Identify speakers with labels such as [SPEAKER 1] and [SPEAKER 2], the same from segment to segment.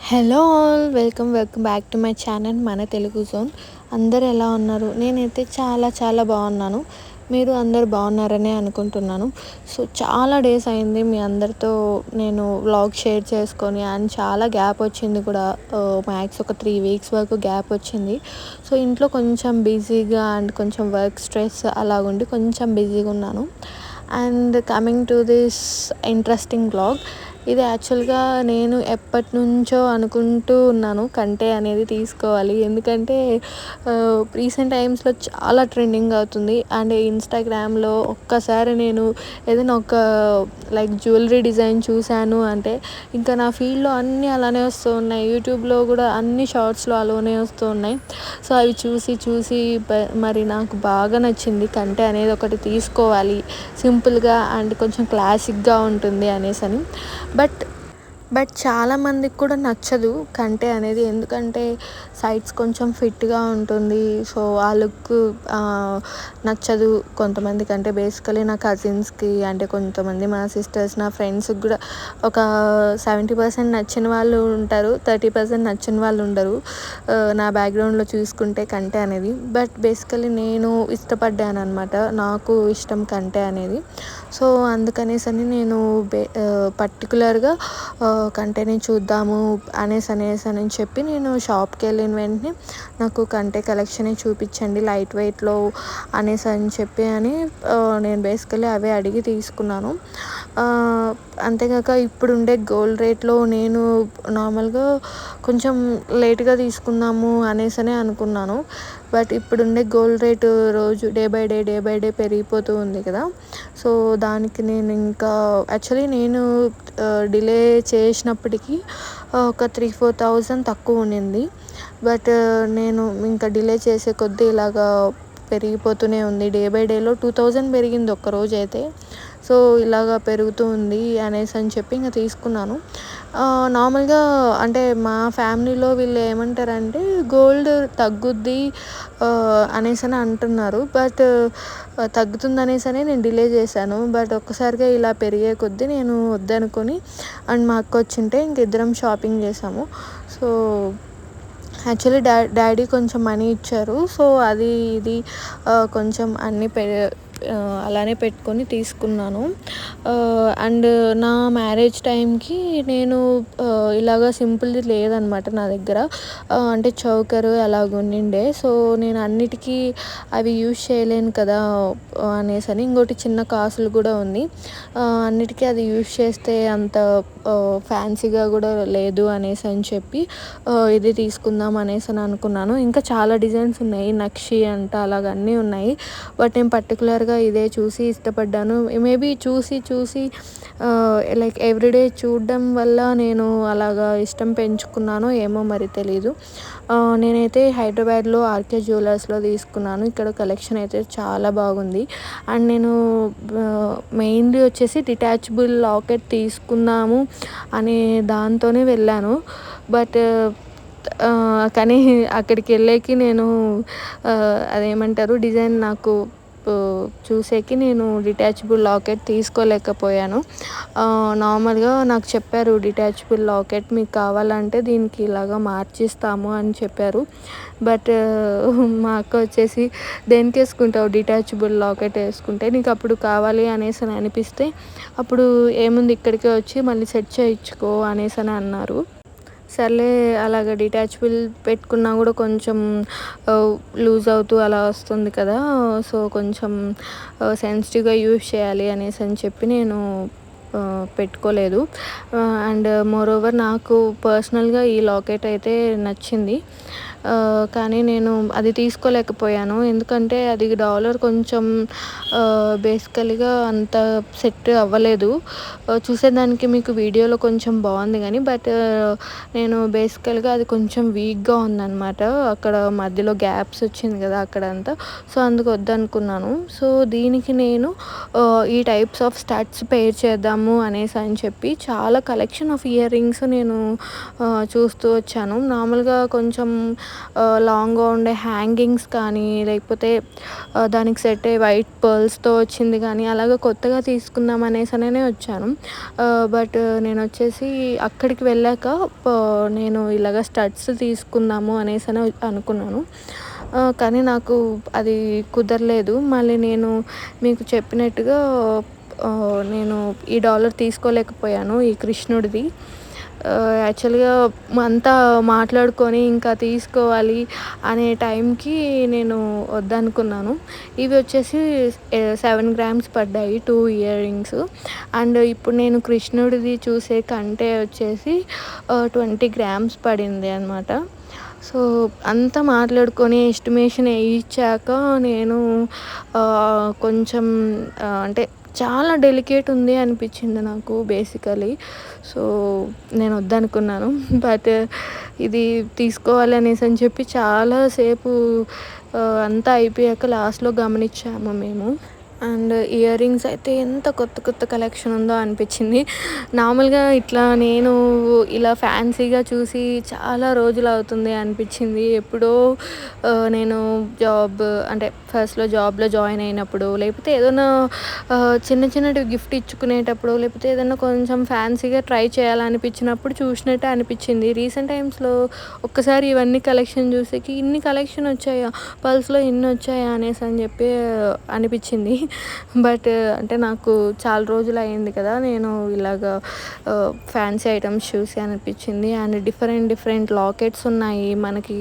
[SPEAKER 1] Hello all welcome back to my channel మన Telugu zone. అందరు ఎలా ఉన్నారు? నేనైతే చాలా చాలా బాగున్నాను. మీరు అందరు బాగున్నారనే అనుకుంటున్నాను. సో చాలా డేస్ అయింది మీ అందరితో నేను వ్లాగ్ షేర్ చేసుకొని, అండ్ చాలా గ్యాప్ వచ్చింది కూడా. మ్యాక్స్ ఒక 3 వీక్స్ వరకు గ్యాప్ వచ్చింది. సో ఇంట్లో కొంచెం బిజీగా అండ్ కొంచెం వర్క్ స్ట్రెస్ అలాగుండి కొంచెం బిజీగా ఉన్నాను. And coming to this interesting vlog, ఇది యాక్చువల్గా నేను ఎప్పటి నుంచో అనుకుంటూ ఉన్నాను కంటే అనేది తీసుకోవాలి. ఎందుకంటే రీసెంట్ టైమ్స్లో చాలా ట్రెండింగ్ అవుతుంది. అండ్ ఇన్స్టాగ్రామ్లో ఒక్కసారి నేను ఏదైనా ఒక లైక్ జ్యువెలరీ డిజైన్ చూశాను అంటే ఇంకా నా ఫీల్డ్లో అన్నీ అలానే వస్తూ ఉన్నాయి. యూట్యూబ్లో కూడా అన్ని షార్ట్స్లో అలానే వస్తూ ఉన్నాయి. సో అవి చూసి మరి నాకు బాగా నచ్చింది కంటే అనేది ఒకటి తీసుకోవాలి, సింపుల్గా అండ్ కొంచెం క్లాసిక్గా ఉంటుంది అనేసి అని. బట్ చాలామందికి కూడా నచ్చదు కంటే అనేది. ఎందుకంటే సైడ్స్ కొంచెం ఫిట్గా ఉంటుంది. సో ఆ లుక్ నచ్చదు కొంతమందికి. అంటే బేసికలీ నా కజిన్స్కి, అంటే కొంతమంది మా సిస్టర్స్, నా ఫ్రెండ్స్కి కూడా ఒక 70% నచ్చిన వాళ్ళు ఉంటారు, 30% నచ్చిన వాళ్ళు ఉండరు నా బ్యాక్గ్రౌండ్లో చూసుకుంటే కంటే అనేది. బట్ బేసికలీ నేను ఇష్టపడ్డాను అనమాట, నాకు ఇష్టం కంటే అనేది. సో అందుకనేసి అని నేను పర్టికులర్గా కంటెని చూద్దాము అనేసి చెప్పి నేను షాప్కి వెళ్ళిన వెంటనే నాకు కంటే కలెక్షన్ చూపించండి లైట్ వెయిట్లో అనేసి అని నేను బేసికలీ అవే అడిగి తీసుకున్నాను. అంతేకాక ఇప్పుడుండే గోల్డ్ రేట్లో నేను నార్మల్గా కొంచెం లేట్గా తీసుకుందాము అనేసి అనుకున్నాను. బట్ ఇప్పుడుండే గోల్డ్ రేటు రోజు డే బై డే పెరిగిపోతూ ఉంది కదా. సో దానికి నేను ఇంకా యాక్చువల్లీ నేను డిలే చేసినప్పటికీ ఒక 3-4 thousand తక్కువ ఉండింది. బట్ నేను ఇంకా డిలే చేసే కొద్దీ ఇలాగా పెరిగిపోతూనే ఉంది. డే బై డేలో 2000 పెరిగింది ఒక్కరోజు అయితే. సో ఇలాగా పెరుగుతూ ఉంది అనేసి అని చెప్పి ఇంకా తీసుకున్నాను. నార్మల్గా అంటే మా ఫ్యామిలీలో వీళ్ళు ఏమంటారంటే గోల్డ్ తగ్గుద్ది అనేసి అని అంటున్నారు. బట్ తగ్గుతుంది అనేసి నేను డిలే చేశాను. బట్ ఒక్కసారిగా ఇలా పెరిగే కొద్దీ నేను వద్దనుకొని అండ్ మా అక్క వచ్చింటే ఇంక ఇద్దరం షాపింగ్ చేసాము. సో యాక్చువల్లీ డాడీ కొంచెం మనీ ఇచ్చారు. సో అది ఇది కొంచెం అన్నీ అలానే పెట్టుకొని తీసుకున్నాను. అండ్ నా మ్యారేజ్ టైంకి నేను ఇలాగ సింపుల్ది లేదనమాట నా దగ్గర. అంటే చౌకరు అలాగ ఉండిండే. సో నేను అన్నిటికీ అవి యూజ్ చేయలేను కదా అనేసి అని. ఇంకోటి చిన్న కాసులు కూడా ఉంది. అన్నిటికీ అది యూజ్ చేస్తే అంత ఫ్యాన్సీగా కూడా లేదు అనేసి అని చెప్పి ఇది తీసుకుందాం అనేసి అని అనుకున్నాను. ఇంకా చాలా డిజైన్స్ ఉన్నాయి, నక్షి అంట అలాగ అన్నీ ఉన్నాయి. బట్ నేను పర్టికులర్గా ఇదే చూసి ఇష్టపడ్డాను. మేబీ చూసి లైక్ ఎవ్రీడే చూడడం వల్ల నేను అలాగా ఇష్టం పెంచుకున్నాను ఏమో మరి తెలీదు. నేనైతే హైదరాబాద్లో ఆర్కే జ్యువెలర్స్లో తీసుకున్నాను. ఇక్కడ కలెక్షన్ అయితే చాలా బాగుంది. అండ్ నేను మెయిన్లీ వచ్చేసి డిటాచబుల్ లాకెట్ తీసుకుందాము అనే దాంతోనే వెళ్ళాను. బట్ కానీ అక్కడికి వెళ్ళేకి నేను అదేమంటారు డిజైన్ నాకు చూసేకి నేను డిటాచబుల్ లాకెట్ తీసుకోలేకపోయాను. నార్మల్గా నాకు చెప్పారు డిటాచబుల్ లాకెట్ మీకు కావాలంటే దీనికి ఇలాగా మార్చిస్తాము అని చెప్పారు. బట్ మా అక్క వచ్చేసి దేనికి వేసుకుంటావు డిటాచబుల్ లాకెట్ వేసుకుంటే, నీకు అప్పుడు కావాలి అనేసి అని అనిపిస్తే అప్పుడు ఏముంది ఇక్కడికే వచ్చి మళ్ళీ సెట్ చేయించుకో అనేసి అని అన్నారు. సర్లే అలాగ డిటాచబుల్ పెట్టుకున్నా కూడా కొంచెం లూజ్ అవుతూ అలా వస్తుంది కదా. సో కొంచెం సెన్సిటివ్గా యూజ్ చేయాలి అనేసి అని చెప్పి నేను పెట్టుకోలేదు. అండ్ మోరోవర్ నాకు పర్సనల్గా ఈ లాకెట్ అయితే నచ్చింది. కానీ నేను అది తీసుకోలేకపోయాను. ఎందుకంటే అది డాలర్ కొంచెం బేసికల్గా అంత సెట్ అవ్వలేదు. చూసేదానికి మీకు వీడియోలో కొంచెం బాగుంది కానీ బట్ నేను బేసికల్గా అది కొంచెం వీక్గా ఉందన్నమాట. అక్కడ మధ్యలో గ్యాప్స్ వచ్చింది కదా అక్కడంతా. సో అందుకు వద్దనుకున్నాను. సో దీనికి నేను ఈ టైప్స్ ఆఫ్ స్టడ్స్ పేర్ చేద్దాము అనేసి అని చెప్పి చాలా కలెక్షన్ ఆఫ్ ఇయర్ రింగ్స్ నేను చూస్తూ వచ్చాను. నార్మల్గా కొంచెం లాంగ్గా ఉండే హ్యాంగింగ్స్ కానీ, లేకపోతే దానికి సెట్ అయ్యే వైట్ పర్ల్స్తో వచ్చింది కానీ, అలాగ కొత్తగా తీసుకుందాం అనేసనే వచ్చాను. బట్ నేను వచ్చేసి అక్కడికి వెళ్ళాక నేను ఇలాగ స్టడ్స్ తీసుకుందాము అనేసని అనుకున్నాను. కానీ నాకు అది కుదరలేదు. మళ్ళీ నేను మీకు చెప్పినట్టుగా నేను ఈ డాలర్ తీసుకోలేకపోయాను, ఈ కృష్ణుడిది. యాక్చువల్గా అంతా మాట్లాడుకొని ఇంకా తీసుకోవాలి అనే టైంకి నేను వద్దనుకున్నాను. ఇవి వచ్చేసి 7 గ్రామ్స్ పడ్డాయి 2 ఇయర్ రింగ్స్. అండ్ ఇప్పుడు నేను కృష్ణుడిది చూసే కంటే వచ్చేసి 20 గ్రామ్స్ పడింది అనమాట. సో అంతా మాట్లాడుకొని ఎస్టిమేషన్ వేయించాక నేను కొంచెం అంటే చాలా డెలికేట్ ఉంది అనిపించింది నాకు బేసికలీ. సో నేను వద్దనుకున్నాను. బట్ ఇది తీసుకోవాలి అనేసి అని చెప్పి చాలాసేపు అంతా అయిపోయాక లాస్ట్లో గమనించాము మేము. అండ్ ఇయర్ రింగ్స్ అయితే ఎంత కొత్త కొత్త కలెక్షన్ ఉందో అనిపించింది. నార్మల్గా ఇట్లా నేను ఇలా ఫ్యాన్సీగా చూసి చాలా రోజులు అవుతుంది అనిపించింది. ఎప్పుడో నేను అంటే ఫస్ట్లో జాబ్లో జాయిన్ అయినప్పుడు, లేకపోతే ఏదైనా చిన్న చిన్నటివి గిఫ్ట్ ఇచ్చుకునేటప్పుడు, లేకపోతే ఏదైనా కొంచెం ఫ్యాన్సీగా ట్రై చేయాలనిపించినప్పుడు చూసినట్టే అనిపించింది. రీసెంట్ టైమ్స్లో ఒక్కసారి ఇవన్నీ కలెక్షన్ చూసేకి ఇన్ని కలెక్షన్ వచ్చాయా, పల్స్లో ఇన్ని వచ్చాయా అనేసి అని చెప్పి అనిపించింది. బట్ అంటే నాకు చాలా రోజులు అయింది కదా నేను ఇలాగ ఫ్యాన్సీ ఐటమ్స్ చూసి అనిపించింది. అండ్ డిఫరెంట్ లాకెట్స్ ఉన్నాయి మనకి.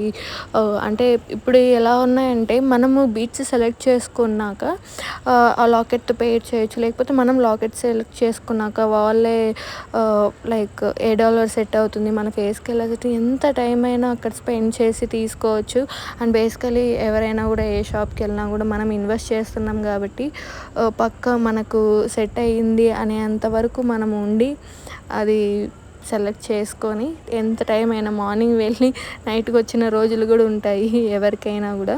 [SPEAKER 1] అంటే ఇప్పుడు ఎలా ఉన్నాయంటే మనము బీట్స్ సెలెక్ట్ చేసుకున్నాక ఆ లాకెట్ పేర్ చేయొచ్చు, లేకపోతే మనం లాకెట్ సెలెక్ట్ చేసుకున్నాక వాళ్ళే లైక్ $8 సెట్ అవుతుంది మన ఫేస్కి. వెళ్ళి ఎంత టైం అయినా అక్కడ స్పెండ్ చేసి తీసుకోవచ్చు. అండ్ బేసికలీ ఎవరైనా కూడా ఏ షాప్కి వెళ్ళినా కూడా మనం ఇన్వెస్ట్ చేస్తున్నాం కాబట్టి పక్కా మనకు సెట్ అయ్యింది అనేంతవరకు మనం ఉండి అది సెలెక్ట్ చేసుకొని ఎంత టైం అయినా మార్నింగ్ వెళ్ళి నైట్కి వచ్చిన రోజులు కూడా ఉంటాయి ఎవరికైనా కూడా.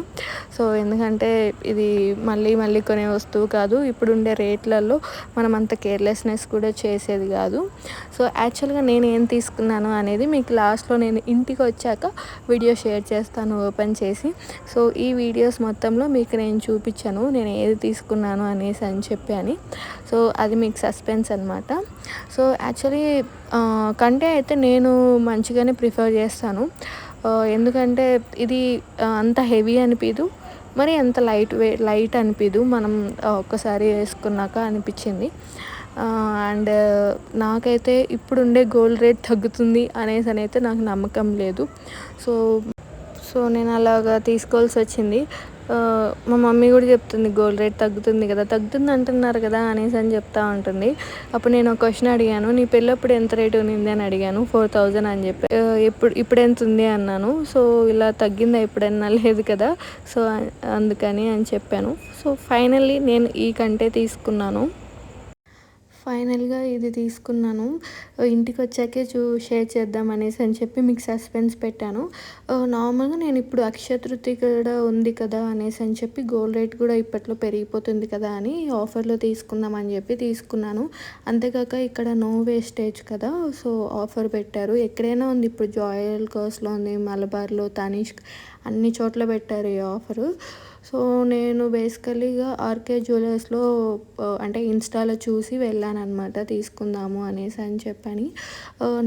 [SPEAKER 1] సో ఎందుకంటే ఇది మళ్ళీ కొనే వస్తువు కాదు. ఇప్పుడు ఉండే రేట్లలో మనం అంత కేర్లెస్నెస్ కూడా చేసేది కాదు. సో యాక్చువల్గా నేను ఏం తీసుకున్నాను అనేది మీకు లాస్ట్లో నేను ఇంటికి వచ్చాక వీడియో షేర్ చేస్తాను ఓపెన్ చేసి. సో ఈ వీడియోస్ మొత్తంలో మీకు నేను చూపించాను నేను ఏది తీసుకున్నాను అనేసి అని చెప్పి. సో అది మీకు సస్పెన్స్ అనమాట. సో యాక్చువల్లీ కంటే అయితే నేను మంచిగానే ప్రిఫర్ చేస్తాను. ఎందుకంటే ఇది అంత హెవీ అనిపించదు, మరి అంత లైట్ అనిపించదు. మనం ఒక్కసారి వేసుకున్నాక అనిపించింది. అండ్ నాకైతే ఇప్పుడుండే గోల్డ్ రేట్ తగ్గుతుంది అనేసి అయితే నాకు నమ్మకం లేదు. సో నేను అలాగా తీసుకోవాల్సి వచ్చింది. మా మమ్మీ కూడా చెప్తుంది గోల్డ్ రేట్ తగ్గుతుంది కదా, తగ్గుతుంది అంటున్నారు కదా అనేసి అని చెప్తా ఉంటుంది. అప్పుడు నేను ఒక క్వశ్చన్ అడిగాను, నీ పెళ్ళప్పుడు ఎంత రేట్ ఉంది అని అడిగాను. 4,000 అని చెప్పి. ఇప్పుడు ఎంత ఉంది అన్నాను. సో ఇలా తగ్గిందా ఎప్పుడన్నా, లేదు కదా, సో అందుకని అని చెప్పాను. సో ఫైనల్లీ నేను ఈ కంటే తీసుకున్నాను. ఫైనల్గా ఇది తీసుకున్నాను. ఇంటికి వచ్చాకే షేర్ చేద్దాం అనేసి అని చెప్పి మీకు సస్పెన్స్ పెట్టాను. నార్మల్గా నేను ఇప్పుడు అక్షయ తృతీయ కూడా ఉంది కదా అనేసి అని చెప్పి గోల్డ్ రేట్ కూడా ఇప్పట్లో పెరిగిపోతుంది కదా అని ఆఫర్లో తీసుకుందాం అని చెప్పి తీసుకున్నాను. అంతేకాక ఇక్కడ నో వేస్టేజ్ కదా, సో ఆఫర్ పెట్టారు. ఎక్కడైనా ఉంది ఇప్పుడు, జాయలుకాస్లో ఉంది, మలబార్లో, తనిష్క్ అన్ని చోట్ల పెట్టారు ఈ ఆఫరు. సో నేను బేసికలీగా ఆర్కే జ్యువెలర్స్లో అంటే ఇన్స్టాలో చూసి వెళ్ళాను అనమాట తీసుకుందాము అనేసి అని చెప్పని.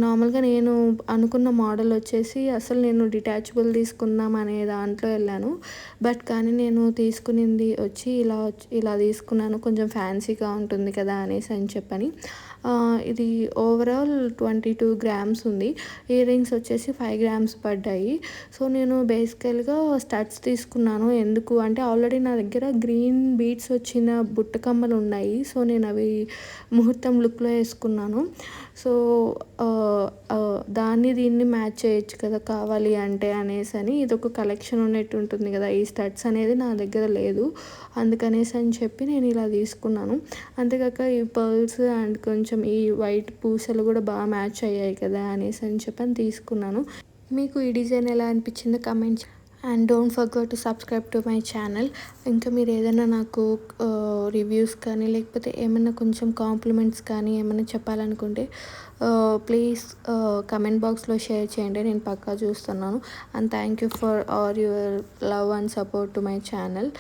[SPEAKER 1] నార్మల్గా నేను అనుకున్న మోడల్ వచ్చేసి అసలు నేను డిటాచబుల్ తీసుకుందాం అనే దాంట్లో వెళ్ళాను. బట్ కానీ నేను తీసుకునింది వచ్చి ఇలా తీసుకున్నాను, కొంచెం ఫ్యాన్సీగా ఉంటుంది కదా అనేసి అని చెప్పని. ఇది ఓవరాల్ 22 గ్రామ్స్ ఉంది. ఇయర్ రింగ్స్ వచ్చేసి 5 గ్రామ్స్ పడ్డాయి. సో నేను బేసికల్గా స్టడ్స్ తీసుకున్నాను. ఎందుకు అంటే ఆల్రెడీ నా దగ్గర గ్రీన్ బీడ్స్ వచ్చిన బుట్టకమ్మలు ఉన్నాయి. సో నేను అవి ముహూర్తం లుక్లో వేసుకున్నాను. సో దీన్ని మ్యాచ్ చేయొచ్చు కదా కావాలి అంటే అనేసి అని. ఇది ఒక కలెక్షన్ ఉన్నట్టు ఉంటుంది కదా, ఈ స్టడ్స్ అనేది నా దగ్గర లేదు, అందుకనేసి అని చెప్పి నేను ఇలా తీసుకున్నాను. అంతేకాక ఈ పర్ల్స్ అండ్ కొంచెం ఈ వైట్ పూసలు కూడా బాగా మ్యాచ్ అయ్యాయి కదా అనేసి అని చెప్పి తీసుకున్నాను. మీకు ఈ డిజైన్ ఎలా అనిపించిందో comment. And don't forget to subscribe to my channel. ఇంకా మీరు ఏదైనా నాకు రివ్యూస్ కానీ లేకపోతే ఏమైనా కొంచెం కాంప్లిమెంట్స్ కానీ ఏమైనా చెప్పాలనుకుంటే ప్లీజ్ కమెంట్ బాక్స్లో షేర్ చేయండి, నేను పక్కా చూస్తున్నాను. And thank you for all your love and support to my channel.